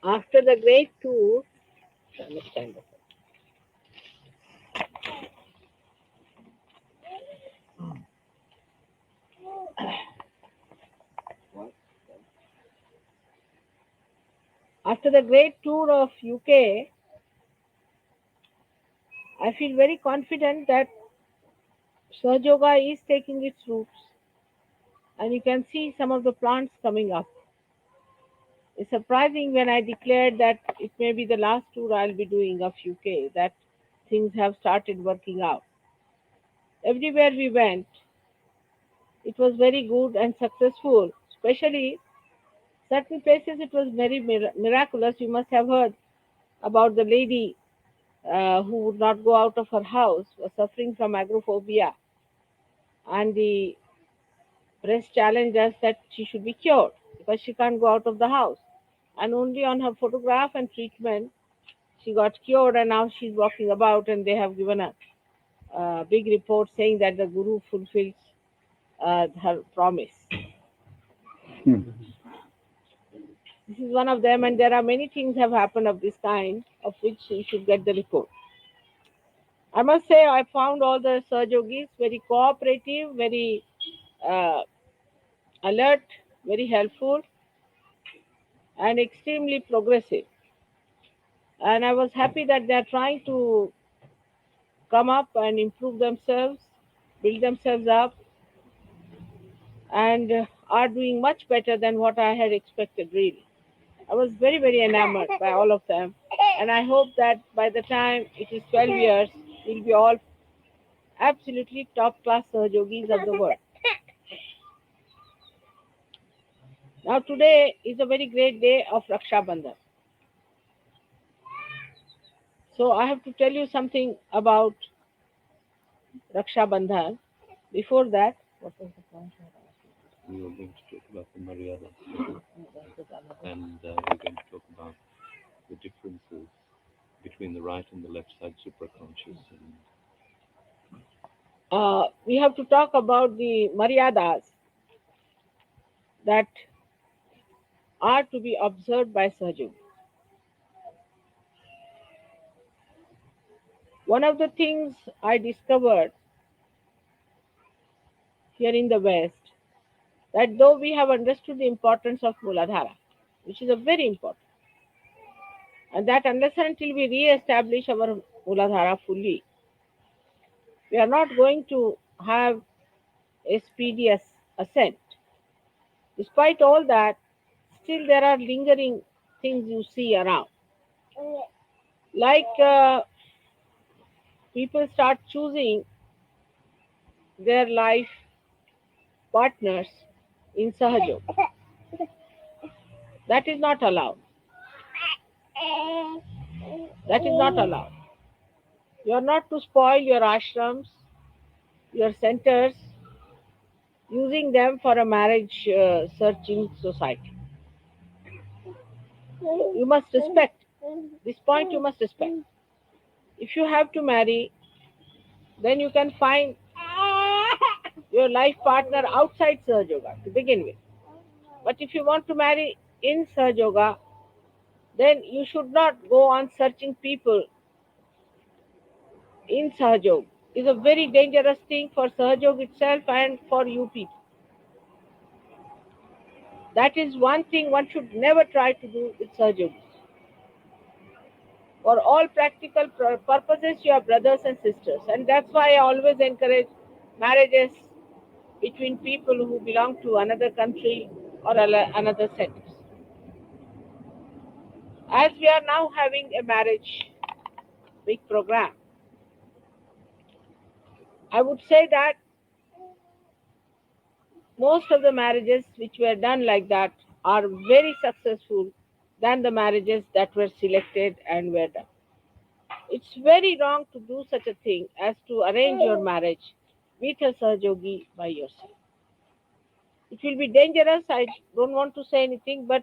After the great tour, after the great tour of UK, I feel very confident that Sahaja Yoga is taking its roots, and you can see some of the plants coming up. It's surprising when I declared that it may be the last tour I'll be doing of UK that things have started working out. Everywhere we went, it was very good and successful. Especially certain places, it was very miraculous. You must have heard about the lady who would not go out of her house, was suffering from agoraphobia, and the press challenged us that she should be cured because she can't go out of the house. And only on her photograph and treatment, she got cured, and now she's walking about, and they have given a big report saying that the Guru fulfills her promise. Hmm. This is one of them, and there are many things have happened of this kind, of which you should get the report. I must say, I found all the Sahajogis very cooperative, very uh, alert, very helpful, and extremely progressive. And I was happy that they are trying to come up and improve themselves, build themselves up, and are doing much better than what I had expected, really. I was very, very enamored by all of them, and I hope that by the time it is 12 years, we'll be all absolutely top class Sahajogis of the world. Now, today is a very great day of Raksha Bandhan. So, I have to tell you something about Raksha Bandhan. Before that, what was the point? We were going to talk about the Maryadas, and we're going to talk about the differences between the right and the left side supraconscious. And We have to talk about the Maryadas that are to be observed by Sahaja. One of the things I discovered here in the West, that though we have understood the importance of Muladhara, which is a very important, and that unless and until we re-establish our Muladhara fully, we are not going to have a speedy ascent. Despite all that, still there are lingering things you see around. Like people start choosing their life partners in Sahajog. That is not allowed. That is not allowed. You are not to spoil your ashrams, your centers, using them for a marriage searching society. You must respect. This point you must respect. If you have to marry, then you can find your life partner outside Sahaja Yoga to begin with. But if you want to marry in Sahaja Yoga, then you should not go on searching people in Sahajog. Is a very dangerous thing for Sahajog itself and for you people. That is one thing one should never try to do with Sahajog. For all practical purposes, you are brothers and sisters, and that's why I always encourage marriages between people who belong to another country or another centers. As we are now having a marriage big program, I would say that most of the marriages which were done like that are very successful than the marriages that were selected and were done. It's very wrong to do such a thing as to arrange your marriage with a Sahajogi by yourself. It will be dangerous. I don't want to say anything, but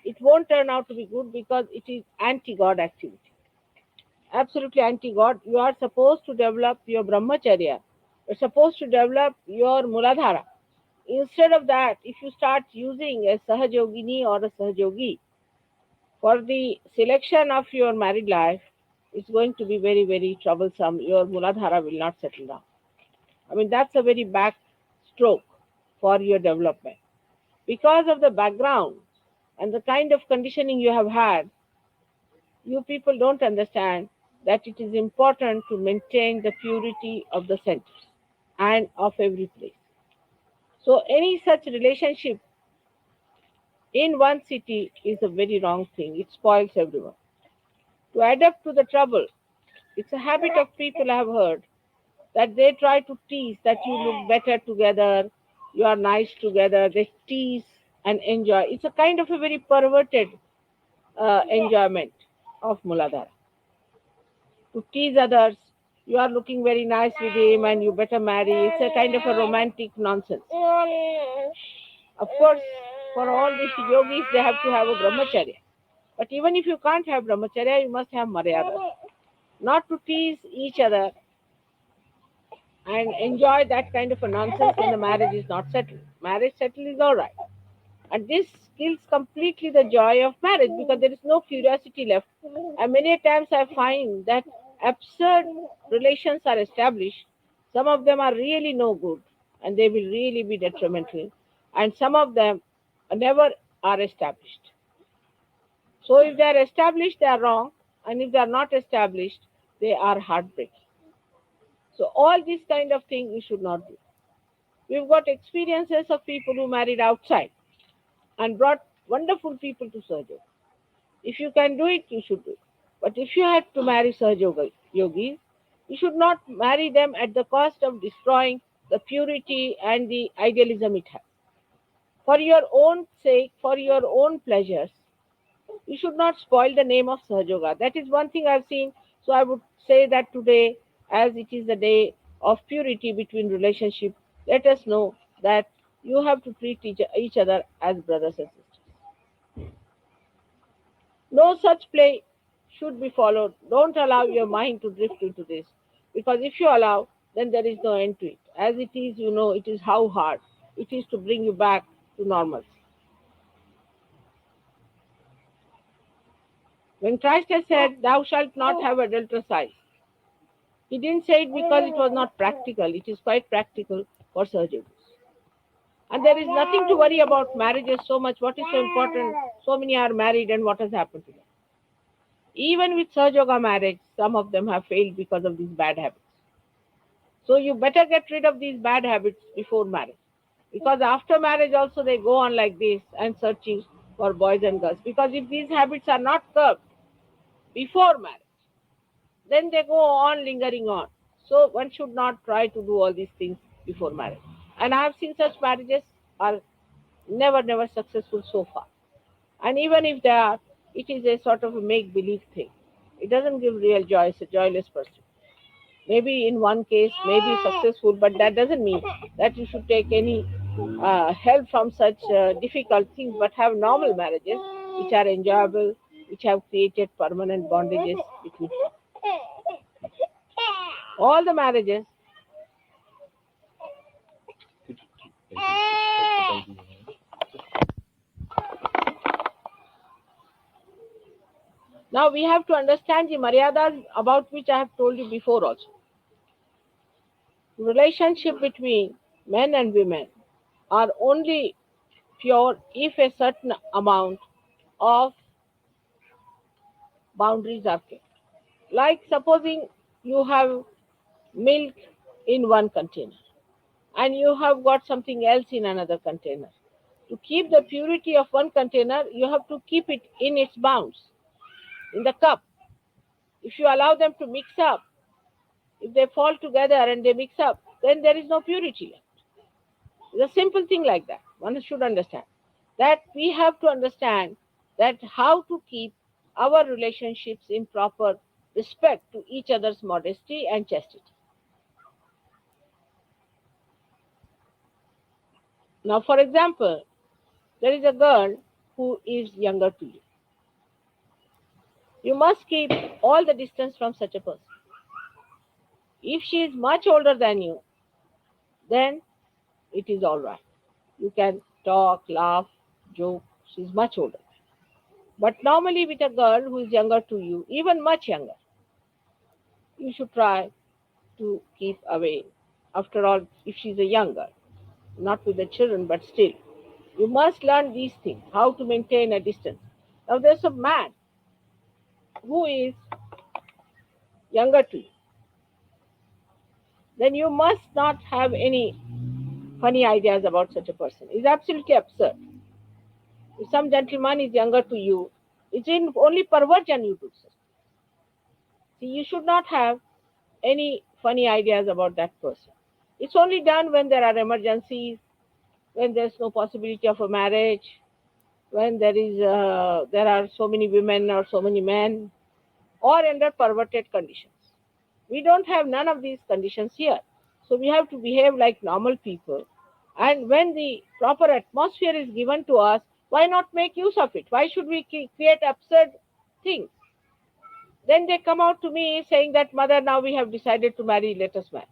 it won't turn out to be good because it is anti God activity. Absolutely anti God. You are supposed to develop your brahmacharya. You're supposed to develop your muladhara. Instead of that, if you start using a sahajogini or a sahajogi, For the selection of your married life, it's going to be very, very troublesome. Your Muladhara will not settle down. I mean, that's a very back stroke for your development. Because of the background and the kind of conditioning you have had, you people don't understand that it is important to maintain the purity of the centers and of every place. So, any such relationship in one city is a very wrong thing. It spoils everyone. To adapt to the trouble, it's a habit of people I have heard that they try to tease that you look better together, you are nice together, they tease and enjoy. It's a kind of a very perverted enjoyment of Muladhara. To tease others, you are looking very nice with him and you better marry. It's a kind of a romantic nonsense. Of course, for all these yogis, they have to have a brahmacharya. But even if you can't have brahmacharya, you must have maryada. Not to tease each other and enjoy that kind of a nonsense when the marriage is not settled. Marriage settled is all right. And this kills completely the joy of marriage because there is no curiosity left. And many times I find that absurd relations are established. Some of them are really no good and they will really be detrimental. And some of them never are established. So if they are established, they are wrong. And if they are not established, they are heartbreaking. So all this kind of thing we should not do. We've got experiences of people who married outside and brought wonderful people to Sahaja. If you can do it, you should do it. But if you had to marry Sahaja yogis, you should not marry them at the cost of destroying the purity and the idealism it has. For your own sake, for your own pleasures, you should not spoil the name of Sahajoga. That is one thing I've seen. So I would say that today, as it is the day of purity between relationship, let us know that you have to treat each other as brothers and sisters. No such play should be followed. Don't allow your mind to drift into this. Because if you allow, then there is no end to it. As it is, you know, it is how hard it is to bring you back to normalcy. When Christ has said, Thou shalt not have adulterous, he didn't say it because it was not practical. It is quite practical for surgeons. And there is nothing to worry about marriages so much. What is so important? So many are married and what has happened to them? Even with Sahaj Yoga marriage, some of them have failed because of these bad habits. So you better get rid of these bad habits before marriage. Because after marriage also they go on like this and searching for boys and girls. Because if these habits are not curbed before marriage, then they go on lingering on. So one should not try to do all these things before marriage. And I have seen such marriages are never successful so far. And even if they are, it is a sort of a make believe thing. It doesn't give real joy. It's a joyless pursuit. Maybe in one case, maybe successful, but that doesn't mean that you should take any help from such difficult things, but have normal marriages which are enjoyable, which have created permanent bondages between all the marriages. Could you maybe just take the baby away? Now we have to understand the maryadas about which I have told you before also. Relationship between men and women are only pure if a certain amount of boundaries are kept. Like supposing you have milk in one container and you have got something else in another container. To keep the purity of one container, you have to keep it in its bounds, in the cup. If you allow them to mix up, if they fall together and they mix up, then there is no purity left. It's a simple thing like that. One should understand that we have to understand that how to keep our relationships in proper respect to each other's modesty and chastity. Now, for example, there is a girl who is younger to you. You must keep all the distance from such a person. If she is much older than you, then it is all right. You can talk, laugh, joke. She is much older. But normally, with a girl who is younger to you, even much younger, you should try to keep away. After all, if she's a younger, not with the children, but still, you must learn these things, how to maintain a distance. Now, there's a man who is younger to you, then you must not have any funny ideas about such a person. It's absolutely absurd. If some gentleman is younger to you, it's in only perversion you do so. See, you should not have any funny ideas about that person. It's only done when there are emergencies, when there's no possibility of a marriage, when there are so many women or so many men, or under perverted conditions. We don't have none of these conditions here. So we have to behave like normal people. And when the proper atmosphere is given to us, why not make use of it? Why should we create absurd things? Then they come out to me saying that, Mother, now we have decided to marry, let us marry.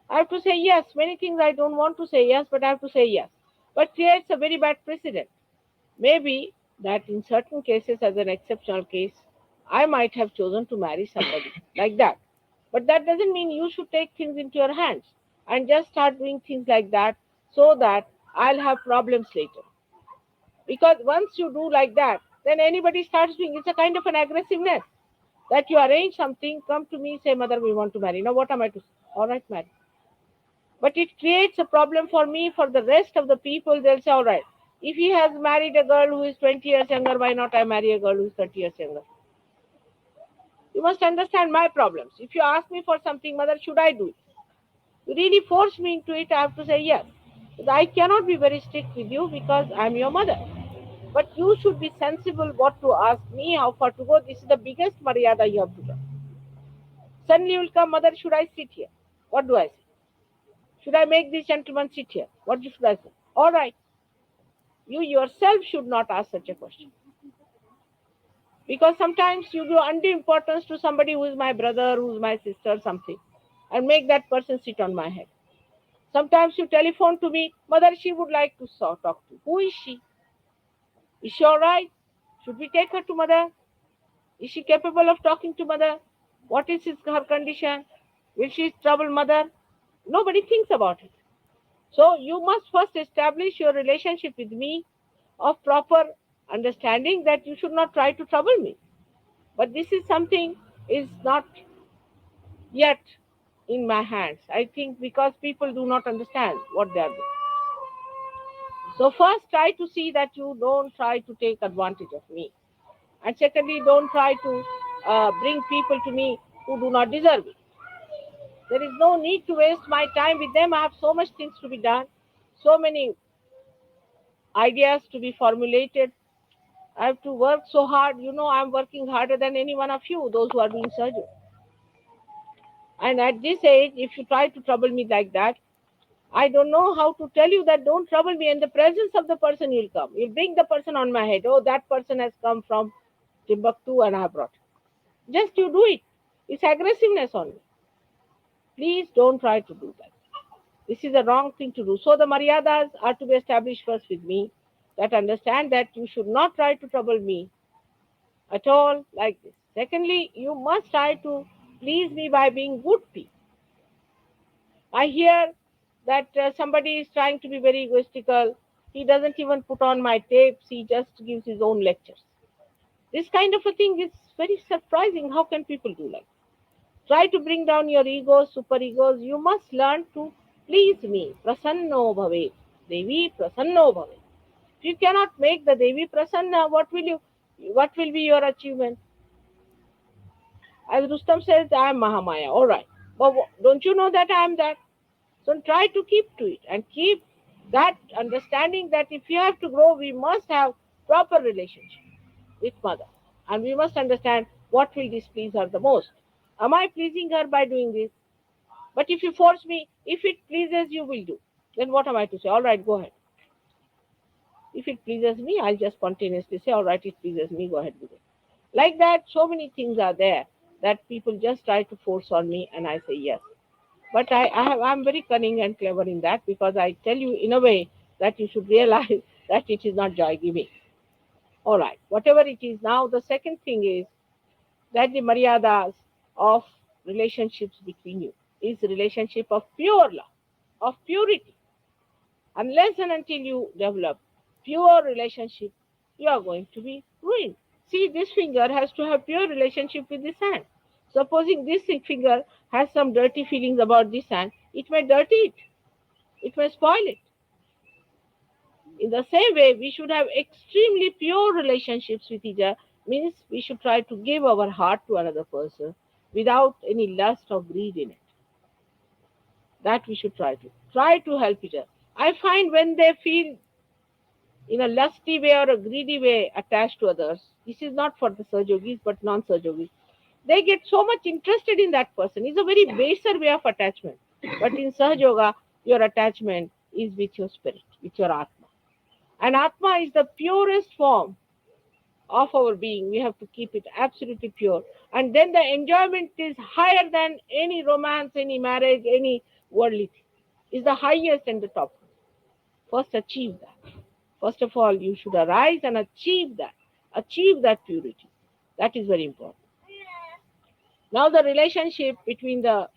I have to say yes. Many things I don't want to say yes, but I have to say yes. But creates a very bad precedent. Maybe that in certain cases, as an exceptional case, I might have chosen to marry somebody like that. But that doesn't mean you should take things into your hands and just start doing things like that so that I'll have problems later. Because once you do like that, then anybody starts doing it's a kind of an aggressiveness that you arrange something, come to me, say, Mother, we want to marry. Now, what am I to say? All right, marry. But it creates a problem for me, for the rest of the people. They'll say, all right, if he has married a girl who is 20 years younger, why not I marry a girl who is 30 years younger? You must understand my problems. If you ask me for something, Mother, should I do it? You really force me into it, I have to say yes. I cannot be very strict with you because I'm your mother. But you should be sensible what to ask me, how far to go. This is the biggest maryada you have to do. Suddenly you will come, Mother, should I sit here? What do I say? Should I make this gentleman sit here? What should I say? All right. You yourself should not ask such a question. Because sometimes you give undue importance to somebody who is my brother, who is my sister, something, and make that person sit on my head. Sometimes you telephone to me, Mother, she would like to talk to. Who is she? Is she all right? Should we take her to Mother? Is she capable of talking to Mother? What is her condition? Will she trouble Mother? Nobody thinks about it. So you must first establish your relationship with me of proper understanding that you should not try to trouble me. But this is something is not yet in my hands. I think because people do not understand what they are doing. So first try to see that you don't try to take advantage of me. And secondly, don't try to bring people to me who do not deserve it. There is no need to waste my time with them. I have so much things to be done, so many ideas to be formulated. I have to work so hard. You know, I'm working harder than any one of you, those who are doing surgery. And at this age, if you try to trouble me like that, I don't know how to tell you that don't trouble me. In the presence of the person, you'll come. You'll bring the person on my head. Oh, that person has come from Timbuktu and I have brought him. Just you do it. It's aggressiveness on me. Please don't try to do that. This is a wrong thing to do. So the maryadas are to be established first with me that understand that you should not try to trouble me at all like this. Secondly, you must try to please me by being good people. I hear that somebody is trying to be very egoistical. He doesn't even put on my tapes, he just gives his own lectures. This kind of a thing is very surprising. How can people do like that? Try to bring down your egos, super egos. You must learn to please me. Prasanno bhave. Devi prasanno bhave. If you cannot make the Devi prasanna, what will be your achievement? As Rustam says, I am Mahamaya. All right. But don't you know that I am that? So try to keep to it and keep that understanding that if you have to grow, we must have proper relationship with mother. And we must understand what will displease her the most. Am I pleasing her by doing this? But if you force me, if it pleases you, will do. Then what am I to say? All right, go ahead. If it pleases me, I'll just spontaneously say, all right, it pleases me, go ahead with it. Like that, so many things are there that people just try to force on me, and I say yes. But I'm very cunning and clever in that because I tell you in a way that you should realize that it is not joy giving. All right, whatever it is. Now, the second thing is that the maryadas of relationships between you is relationship of pure love, of purity. Unless and until you develop pure relationship, you are going to be ruined. See, this finger has to have pure relationship with this hand. Supposing this finger has some dirty feelings about this hand, it may dirty it, it may spoil it. In the same way, we should have extremely pure relationships with each other, means we should try to give our heart to another person without any lust or greed in it. That we should try to help each other. I find when they feel in a lusty way or a greedy way attached to others, this is not for the Sahajogis but non Sahajogis, they get so much interested in that person. It's a very baser way of attachment. But in Sahajoga, your attachment is with your spirit, with your Atma. And Atma is the purest form of our being. We have to keep it absolutely pure. And then the enjoyment is higher than any romance, any marriage, any worldly thing. Is the highest and the top. First, achieve that. First of all, you should arise and achieve that. Achieve that purity. That is very important. Now, the relationship between the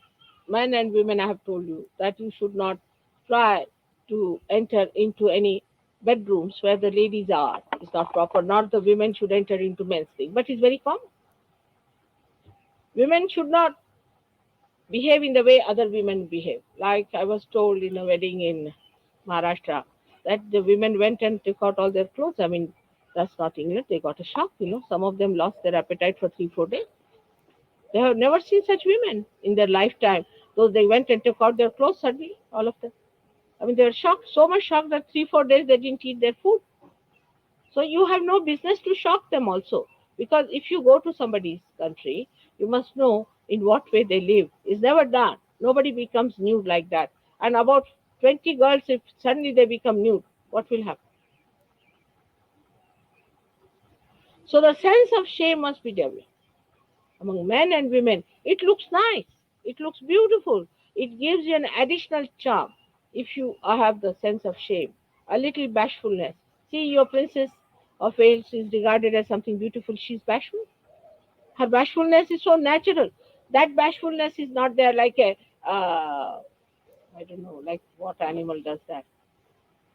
men and women, I have told you that you should not try to enter into any bedrooms where the ladies are. It's not proper. Not the women should enter into men's thing, but it's very common. Women should not behave in the way other women behave. Like I was told in a wedding in Maharashtra that the women went and took out all their clothes. I mean, that's not England. They got a shock. Some of them lost their appetite for 3, 4 days. They have never seen such women in their lifetime. So they went and took out their clothes suddenly, all of them. I mean, they were shocked, so much shocked that 3, 4 days they didn't eat their food. So you have no business to shock them also. Because if you go to somebody's country, you must know in what way they live. It's never done. Nobody becomes nude like that. And about 20 girls, if suddenly they become nude, what will happen? So the sense of shame must be developed among men and women. It looks nice. It looks beautiful. It gives you an additional charm if you have the sense of shame, a little bashfulness. See, your princess of Wales is regarded as something beautiful. She's bashful. Her bashfulness is so natural. That bashfulness is not there like I don't know, like what animal does that.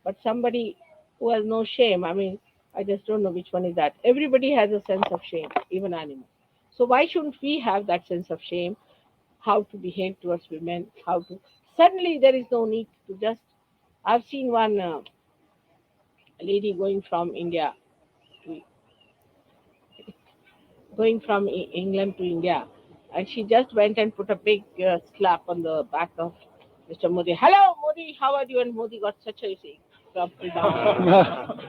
But somebody who has no shame, I mean, I just don't know which one is that. Everybody has a sense of shame, even animals. So why shouldn't we have that sense of shame? How to behave towards women? How to? Suddenly there is no need to just. I've seen one lady to going from England to India, and she just went and put a big slap on the back of Mr. Modi. Hello, Modi, how are you? And Modi got such a crumple down.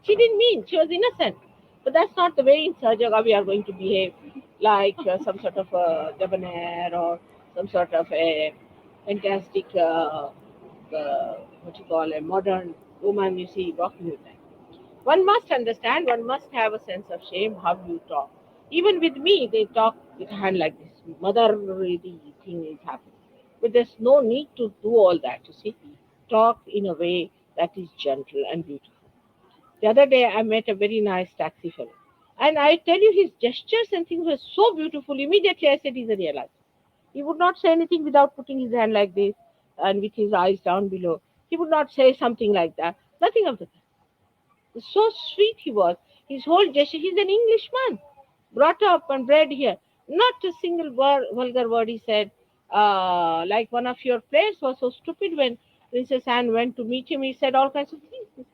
She didn't mean, she was innocent. But that's not the way in Sahajaga we are going to behave, like some sort of a debonair or some sort of a fantastic, what you call a modern woman you see walking with them. One must understand, one must have a sense of shame how you talk. Even with me, they talk with a hand like this. Motherly thing is happening. But there's no need to do all that, you see. Talk in a way that is gentle and beautiful. The other day, I met a very nice taxi fellow. And I tell you, his gestures and things were so beautiful. Immediately, I said, he's a real artist. He would not say anything without putting his hand like this and with his eyes down below. He would not say something like that. Nothing of the kind. So sweet he was. His whole gesture, he's an Englishman, brought up and bred here. Not a single vulgar word he said. Like one of your players was so stupid when Princess Anne went to meet him, he said all kinds of things.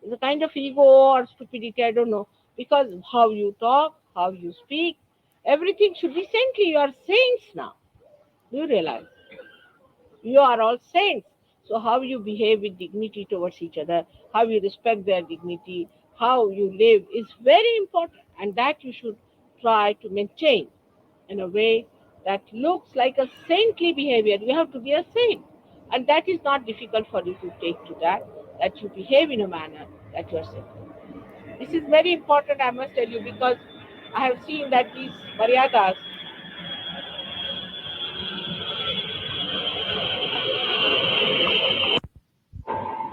It's a kind of ego or stupidity, I don't know. Because how you talk, how you speak, everything should be saintly. You are saints now. Do you realize? You are all saints. So how you behave with dignity towards each other, how you respect their dignity, how you live is very important, and that you should try to maintain in a way that looks like a saintly behavior. You have to be a saint, and that is not difficult for you to take to that. That you behave in a manner that you are saint. This is very important, I must tell you, because I have seen that these maryadas,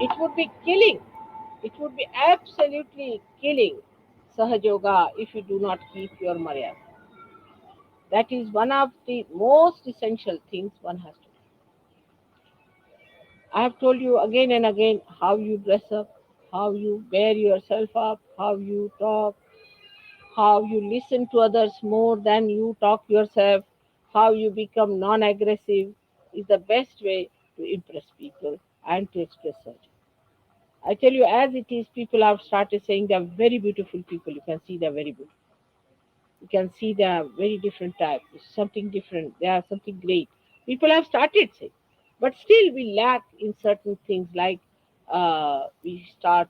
it would be killing It would be absolutely killing Sahajoga if you do not keep your Maryada. That is one of the most essential things one has to do. I have told you again and again how you dress up, how you bear yourself up, how you talk, how you listen to others more than you talk yourself, how you become non aggressive is the best way to impress people and to express such. I tell you, as it is, people have started saying they are very beautiful people. You can see they are very beautiful. You can see they are very different type. It's something different. They are something great. People have started saying, but still we lack in certain things like we start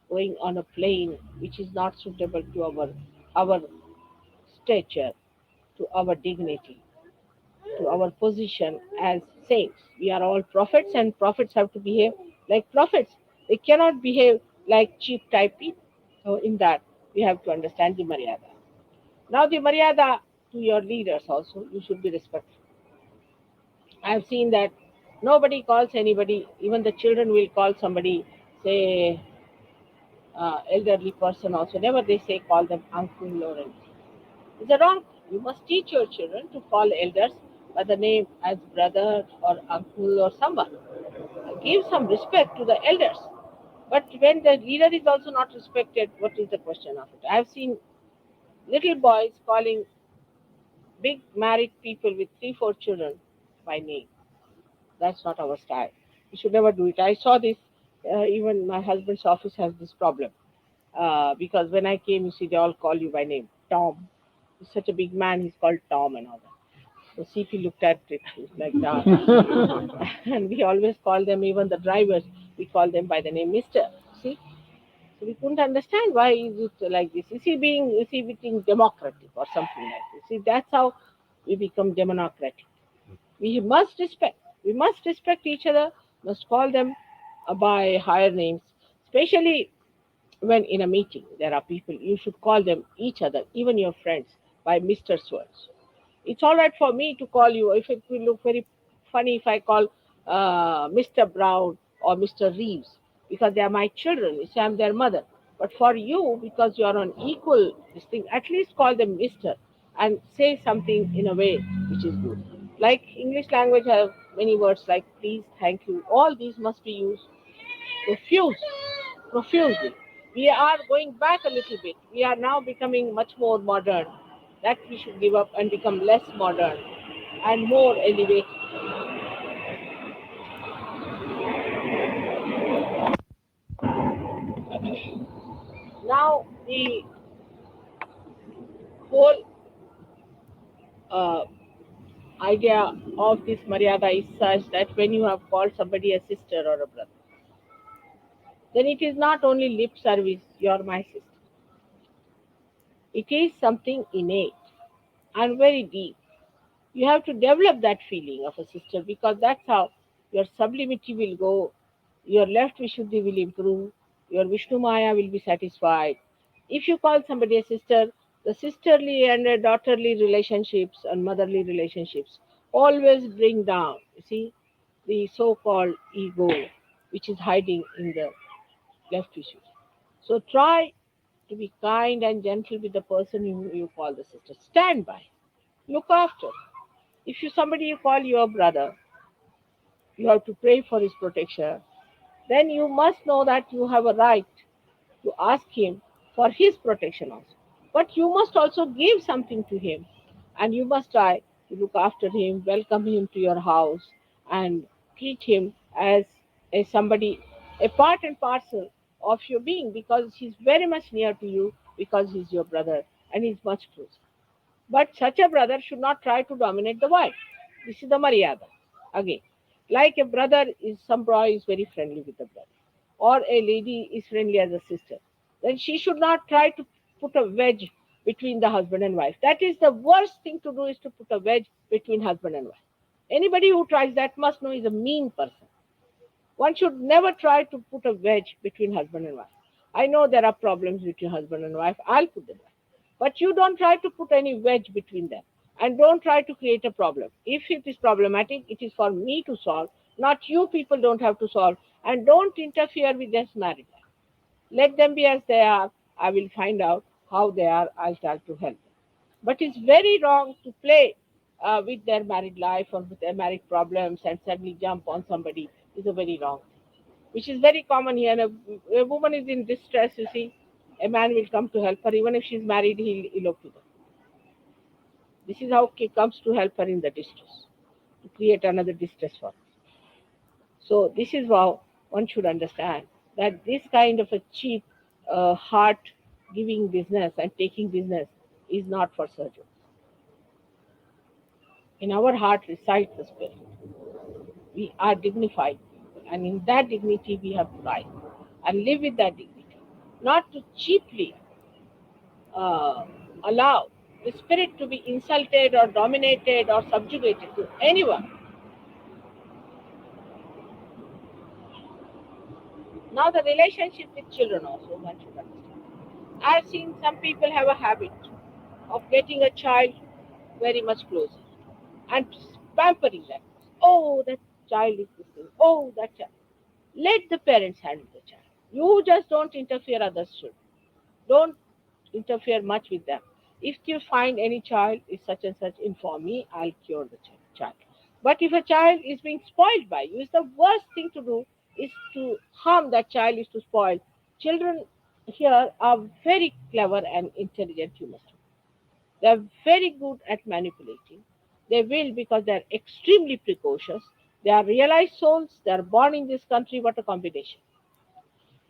going on a plane which is not suitable to our stature, to our dignity, to our position as saints. We are all prophets, and prophets have to behave like prophets. They cannot behave like cheap type people. So, in that, we have to understand the Maryada. Now, the Maryada to your leaders also, you should be respectful. I have seen that nobody calls anybody, even the children will call somebody, say, elderly person also. Never they say call them uncle or anything. It's a wrong. You must teach your children to call elders by the name as brother or uncle or someone. Give some respect to the elders. But when the leader is also not respected, what is the question of it? I have seen little boys calling big married people with three, four children by name. That's not our style. We should never do it. I saw this. Even my husband's office has this problem. Because when I came, you see, they all call you by name. Tom. He's such a big man, he's called Tom and all that. So CP looked at it like that. And we always call them, even the drivers, we call them by the name Mr. See? So we couldn't understand why is it like this. Is he being democratic or something like this? See, that's how we become democratic. We must respect. We must respect each other, must call them by higher names, especially when in a meeting there are people, you should call them each other, even your friends, by Mr. Swords. It's all right for me to call you if it will look very funny if I call Mr. Brown or Mr. Reeves because they are my children. You say I'm their mother. But for you, because you are on equal this thing, at least call them Mr. and say something in a way which is good. Like English language have many words like please, thank you. All these must be used profuse, profusely. We are going back a little bit. We are now becoming much more modern. That we should give up and become less modern and more elevated. Now, the whole uh, idea of this Maryada is such that when you have called somebody a sister or a brother, then it is not only lip service, you're my sister. It is something innate and very deep. You have to develop that feeling of a sister because that's how your sublimity will go, your left Vishuddhi will improve, your Vishnu Maya will be satisfied. If you call somebody a sister, the sisterly and daughterly relationships and motherly relationships always bring down, you see, the so called ego which is hiding in the left Vishuddhi. So try to be kind and gentle with the person whom you call the sister. Stand by, look after. If you somebody you call your brother, you have to pray for his protection. Then you must know that you have a right to ask him for his protection also. But you must also give something to him, and you must try to look after him, welcome him to your house, and treat him as a somebody, a part and parcel of your being, because he's very much near to you, because he's your brother and he's much closer. But such a brother should not try to dominate the wife. This is the Maryada. Again, like a brother is some boy is very friendly with the brother, or a lady is friendly as a sister, then she should not try to put a wedge between the husband and wife. That is the worst thing to do is to put a wedge between husband and wife. Anybody who tries that must know is a mean person. One should never try to put a wedge between husband and wife. I know there are problems between husband and wife. I'll put them. But you don't try to put any wedge between them. And don't try to create a problem. If it is problematic, it is for me to solve, not you people don't have to solve. And don't interfere with their marriage life. Let them be as they are. I will find out how they are. I'll try to help them. But it's very wrong to play with their married life or with their married problems and suddenly jump on somebody. Is a very wrong thing, which is very common here. A woman is in distress, you see, a man will come to help her. Even if she's married, he'll elope to them. This is how he comes to help her in the distress, to create another distress for her. So this is how one should understand that this kind of a cheap heart giving business and taking business is not for surgeons. In our heart resides the spirit. We are dignified people, and in that dignity we have to rise and live with that dignity, not to cheaply uh, allow the spirit to be insulted or dominated or subjugated to anyone. Now, the relationship with children also one should understand. I've seen some people have a habit of getting a child very much closer and pampering them. Oh, that child is this thing. Oh, that child. Let the parents handle the child. You just don't interfere, others should. Don't interfere much with them. If you find any child is such and such, inform me, I'll cure the child. But if a child is being spoiled by you, it's the worst thing to do is to harm that child, is to spoil. Children here are very clever and intelligent humans. They are very good at manipulating. They will because they are extremely precocious. They are realized souls. They are born in this country. What a combination.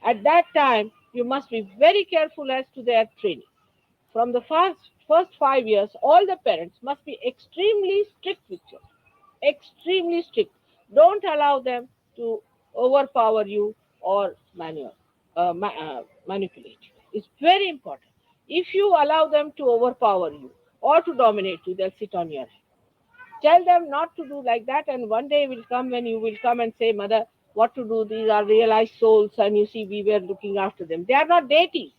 At that time, you must be very careful as to their training. From the first 5 years, all the parents must be extremely strict with children. Extremely strict. Don't allow them to overpower you or manipulate you. It's very important. If you allow them to overpower you or to dominate you, they'll sit on your head. Tell them not to do like that, and one day will come when you will come and say, Mother, what to do? These are realized souls, and you see, we were looking after them. They are not deities.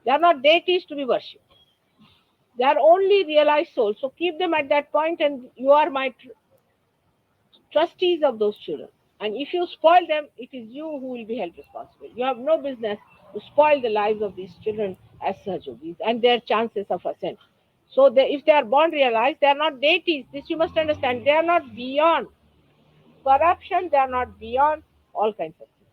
They are not deities to be worshipped. They are only realized souls. So keep them at that point, and you are my trustees of those children. And if you spoil them, it is you who will be held responsible. You have no business to spoil the lives of these children as surgeries and their chances of ascent. So if they are born realized, they are not deities. This you must understand. They are not beyond corruption. They are not beyond all kinds of things.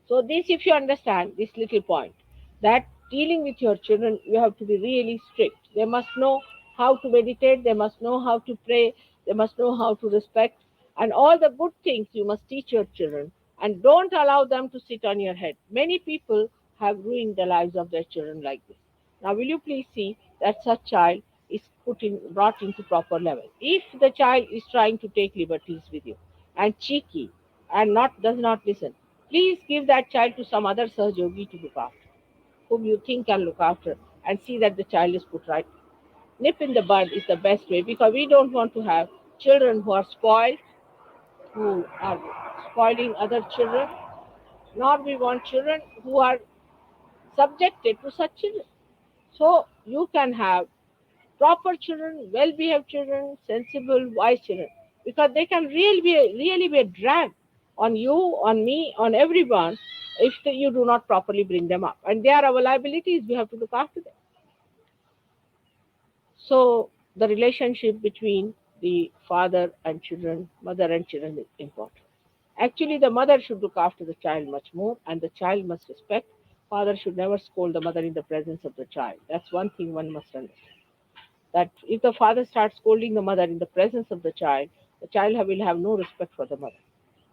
So this, if you understand this little point, that dealing with your children, you have to be really strict. They must know how to meditate. They must know how to pray. They must know how to respect. And all the good things you must teach your children. And don't allow them to sit on your head. Many people have ruined the lives of their children like this. Now, will you please see that such child is brought into proper level? If the child is trying to take liberties with you and cheeky and does not listen, please give that child to some other Sahjogi to look after, whom you think can look after, and see that the child is put right. Nip in the bud is the best way because we don't want to have children who are spoiled, who are spoiling other children, nor we want children who are subjected to such children. So you can have proper children, well-behaved children, sensible, wise children, because they can really be a drag on you, on me, on everyone if you do not properly bring them up. And they are our liabilities. We have to look after them. So the relationship between the father and children, mother and children is important. Actually, the mother should look after the child much more, and the child must respect. Father should never scold the mother in the presence of the child. That's one thing one must understand, that if the father starts scolding the mother in the presence of the child will have no respect for the mother.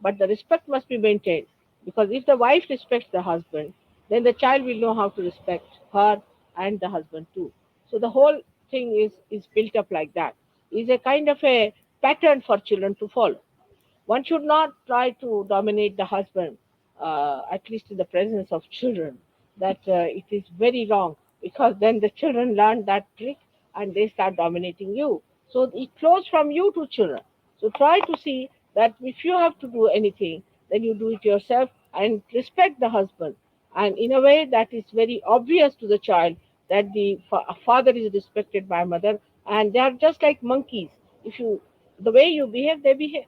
But the respect must be maintained because if the wife respects the husband, then the child will know how to respect her and the husband too. So the whole thing is built up like that. Is a kind of a pattern for children to follow. One should not try to dominate the husband, at least in the presence of children. That it is very wrong because then the children learn that trick and they start dominating you. So it flows from you to children. So try to see that if you have to do anything, then you do it yourself and respect the husband. And in a way that is very obvious to the child that the father is respected by mother, and they are just like monkeys. If you the way you behave, they behave.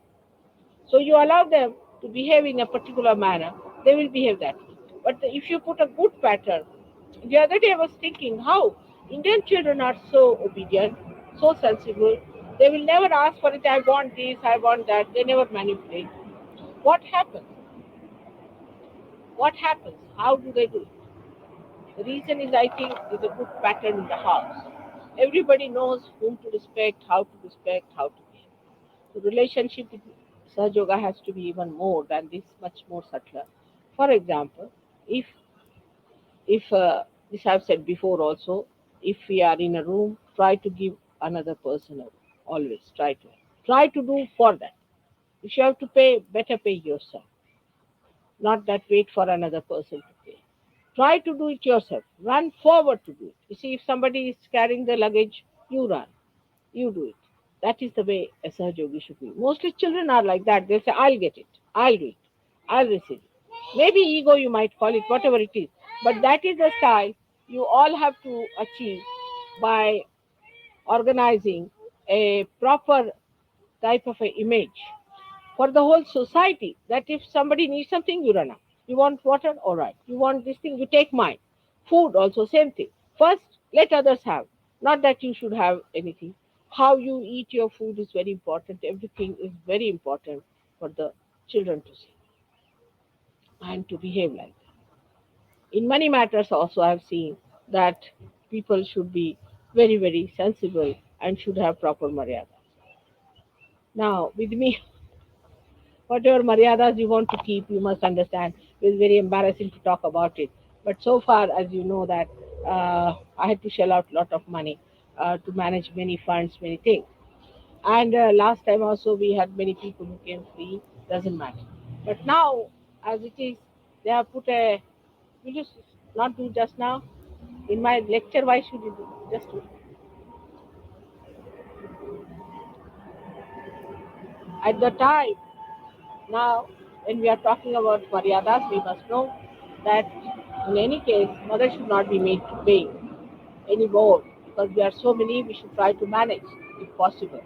So you allow them to behave in a particular manner. they will behave that way. But if you put a good pattern, the other day I was thinking how Indian children are so obedient, so sensible. They will never ask for it. I want this, I want that. They never manipulate. What happens? What happens? How do they do it? The reason is, I think, there's a good pattern in the house. Everybody knows whom to respect, how to behave. The relationship with Saj Yoga has to be even more than this, much more subtler. For example, if if this I've said before also, if we are in a room, try to give another person a room. Always try to do for that. If you have to pay, better pay yourself, not that wait for another person to pay. Try to do it yourself. Run forward to do it. You see, if somebody is carrying the luggage, you run. You do it. That is the way a Sahajogi should be. Mostly children are like that. They'll say, I'll get it. I'll do it. I'll receive it. Maybe ego, you might call it, whatever it is. But that is the style you all have to achieve by organizing a proper type of a image for the whole society, that if somebody needs something, you run up. You want water? All right. You want this thing? You take mine. Food also, same thing. First, let others have. Not that you should have anything. How you eat your food is very important. Everything is very important for the children to see and to behave like that. In money matters also, I have seen that people should be very, very sensible and should have proper maryadas. Now, with me, whatever maryadas you want to keep, you must understand. It's very embarrassing to talk about it. But so far, as you know, that I had to shell out a lot of money to manage many funds, many things. And last time also, we had many people who came free. Doesn't matter. But now, as it is, they have put a. Will you not do just now? In my lecture, why should you do? Just do. At the time, now, when we are talking about maryadas, we must know that in any case, mother should not be made to pay anymore because we are so many, we should try to manage if possible.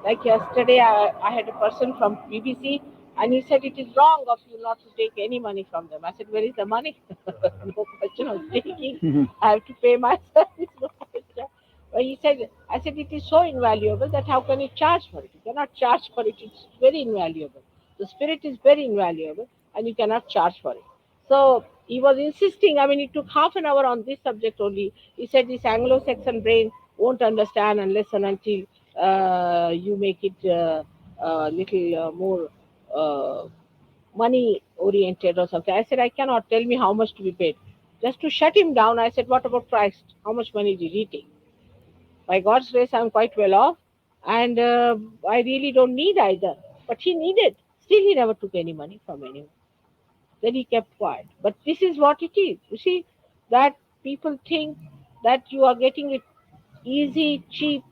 Like yesterday, I had a person from BBC and he said it is wrong of you not to take any money from them. I said, where is the money? No question of taking. I have to pay myself. It's no question. But he said, I said, it is so invaluable that how can you charge for it? You cannot charge for it. It's very invaluable. The spirit is very invaluable and you cannot charge for it. So he was insisting. I mean, it took half an hour on this subject only. He said this Anglo-Saxon brain won't understand unless and until you make it little more uh, money oriented or something. I said, I cannot. Tell me how much to be paid. Just to shut him down, I said, what about Christ? How much money did he take? By God's grace, I'm quite well off, and I really don't need either. But he needed. Still, he never took any money from anyone. Then he kept quiet. But this is what it is. You see, that people think that you are getting it easy, cheap,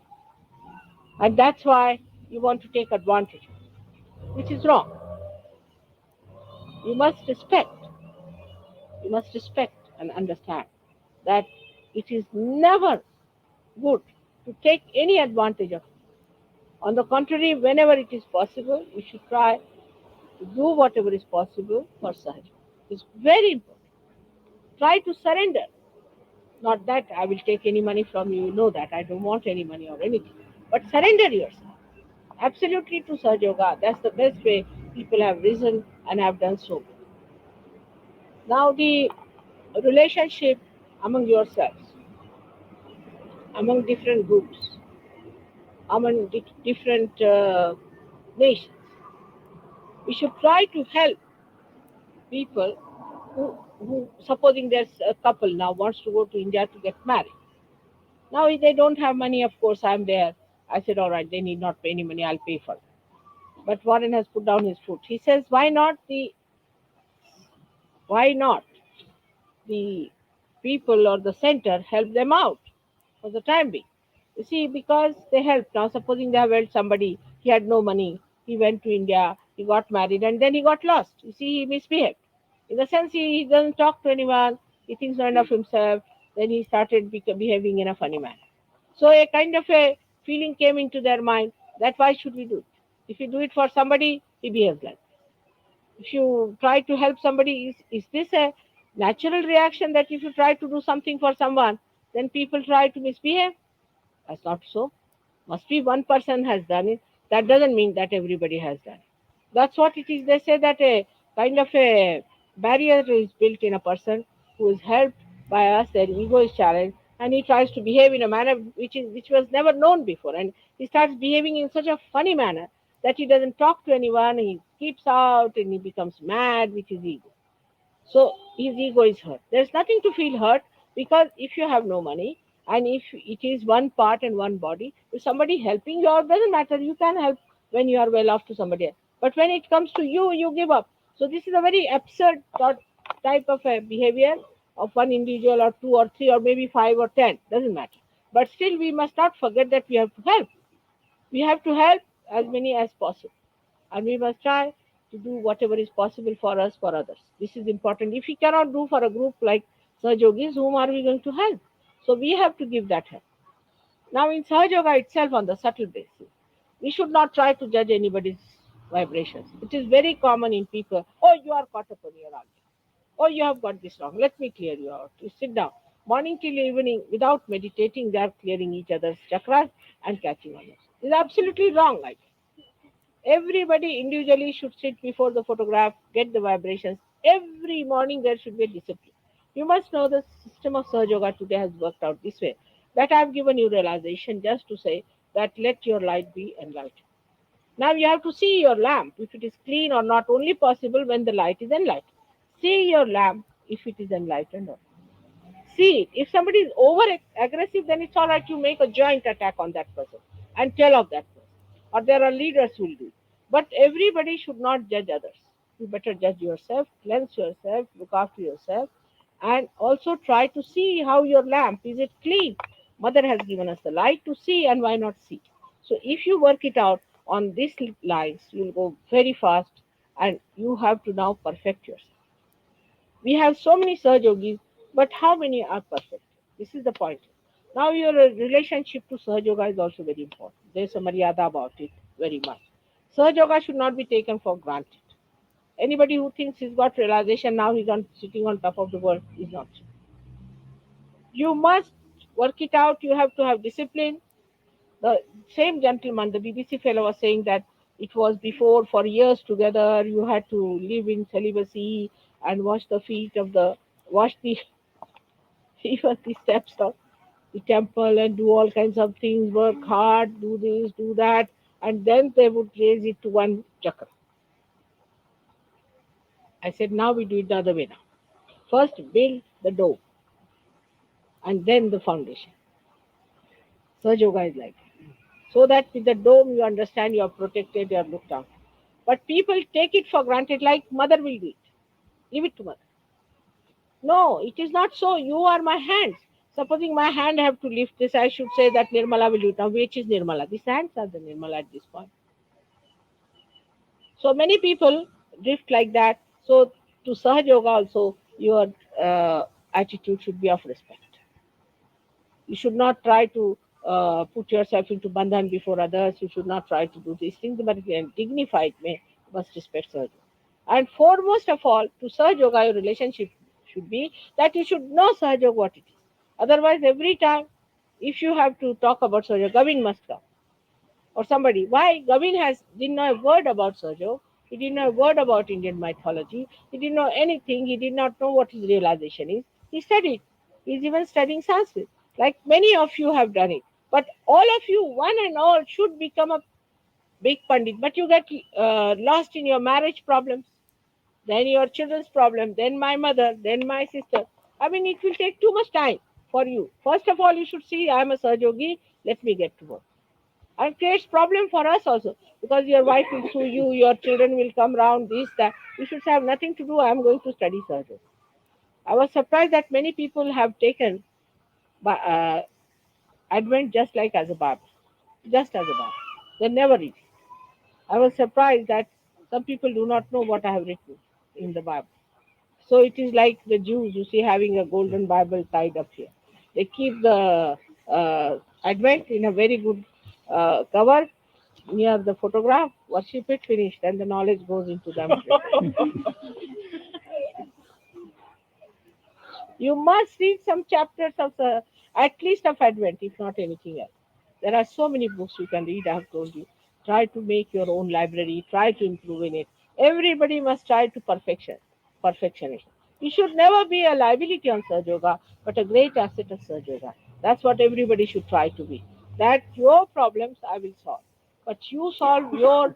and that's why you want to take advantage, which is wrong. You must respect. You must respect and understand that it is never good to take any advantage of it. On the contrary, whenever it is possible, we should try to do whatever is possible for Sahaj. It's very important. Try to surrender. Not that I will take any money from you, you know that. I don't want any money or anything. But surrender yourself. Absolutely to Sahaj Yoga. That's the best way people have risen and have done so. Now, the relationship among yourselves, among different groups, among different nations. We should try to help people who supposing there's a couple now wants to go to India to get married. Now, if they don't have money, of course, I'm there. I said, all right, they need not pay any money, I'll pay for them. But Warren has put down his foot. He says, why not the people or the center help them out for the time being? You see, because they help. Now, supposing they have helped somebody, he had no money, he went to India, he got married, and then he got lost. You see, he misbehaved. In the sense, he doesn't talk to anyone, he thinks not of himself, then he started behaving in a funny manner. So, a kind of a feeling came into their mind that why should we do it? If you do it for somebody, he behaves like that. If you try to help somebody, is this a natural reaction that if you try to do something for someone, then people try to misbehave? That's not so. Must be one person has done it. That doesn't mean that everybody has done it. That's what it is. They say that a kind of a barrier is built in a person who is helped by us, their ego is challenged, and he tries to behave in a manner which was never known before. And he starts behaving in such a funny manner that he doesn't talk to anyone, he keeps out and he becomes mad with his ego. So his ego is hurt. There's nothing to feel hurt because if you have no money and if it is one part and one body, if somebody helping you out doesn't matter. You can help when you are well off to somebody else. But when it comes to you, you give up. So this is a very absurd type of a behavior of one individual or two or three or maybe five or 10. Doesn't matter. But still, we must not forget that we have to help. We have to help as many as possible, and we must try to do whatever is possible for us for others. This is important. If we cannot do for a group like Sahajogis, whom are we going to help? So we have to give that help. Now, in Sahajoga itself, on the subtle basis, we should not try to judge anybody's vibrations. It is very common in people. Oh, you are caught up on your argument. Oh, you have got this wrong. Let me clear you out. You sit down. Morning till evening, without meditating, they are clearing each other's chakras and catching on us. This is absolutely wrong. Like everybody individually should sit before the photograph, get the vibrations. Every morning there should be a discipline. You must know the system of Sahaja Yoga today has worked out this way. That I have given you realization just to say that let your light be enlightened. Now you have to see your lamp if it is clean or not, only possible when the light is enlightened. See your lamp if it is enlightened or not. See it. If somebody is over aggressive, then it's all right. You make a joint attack on that person and tell of that person. Or there are leaders who will do it. But everybody should not judge others. You better judge yourself, cleanse yourself, look after yourself, and also try to see how your lamp is it clean. Mother has given us the light to see, and why not see? So if you work it out on these lines, you'll go very fast, and you have to now perfect yourself. We have so many Sahaj Yogis, but how many are perfect? This is the point. Now, your relationship to Sahaj Yoga is also very important. There's a Maryada about it very much. Sahaj Yoga should not be taken for granted. Anybody who thinks he's got realization now he's on, sitting on top of the world is not. You must work it out. You have to have discipline. The same gentleman, the BBC fellow, was saying that it was before for years together you had to live in celibacy and wash the feet of the wash the even the steps of the temple and do all kinds of things, work hard, do this, do that, and then they would raise it to one chakra. I said, now we do it the other way now. First build the dome and then the foundation. Surge yoga is like that. So that with the dome you understand you are protected, you are looked after. But people take it for granted like mother will do it. Leave it to mother. No, it is not so. You are my hands. Supposing my hand have to lift this, I should say that Nirmala will do it. Now, which is Nirmala? These hands are the Nirmala at this point. So many people drift like that. So to Sahaj Yoga also, your attitude should be of respect. You should not try to put yourself into bandhan before others. You should not try to do these things, but in a dignified way, you must respect Sahaj Yoga. And foremost of all, to Sahaj Yoga, your relationship should be that you should know Sahaj Yoga what it is. Otherwise, every time, if you have to talk about Sahaj Yoga, Gavin must come or somebody. Why? Gavin has didn't know a word about Sajo. He didn't know a word about Indian mythology. He didn't know anything. He did not know what his realization is. He studied. He's even studying Sanskrit, like many of you have done it. But all of you, one and all, should become a big pandit. But you get lost in your marriage problems, then your children's problem, then my mother, then my sister. I mean, it will take too much time for you. First of all, you should see I am a Sahajogi. Let me get to work, and creates problem for us also because your wife will sue you, your children will come round, this, that. You should have nothing to do. I am going to study surgery. I was surprised that many people have taken Advent just like as a Bible, just as a Bible. They never read it. I was surprised that some people do not know what I have written in the Bible. So it is like the Jews, you see, having a golden Bible tied up here. They keep the Advent in a very good cover, near the photograph, worship it, finished, and the knowledge goes into them. You must read some chapters of at least of Advent, if not anything else. There are so many books you can read. I have told you. Try to make your own library. Try to improve in it. Everybody must try to perfectionist. You should never be a liability on Surge Yoga, but a great asset of Surge Yoga. That's what everybody should try to be. That your problems I will solve, but you solve your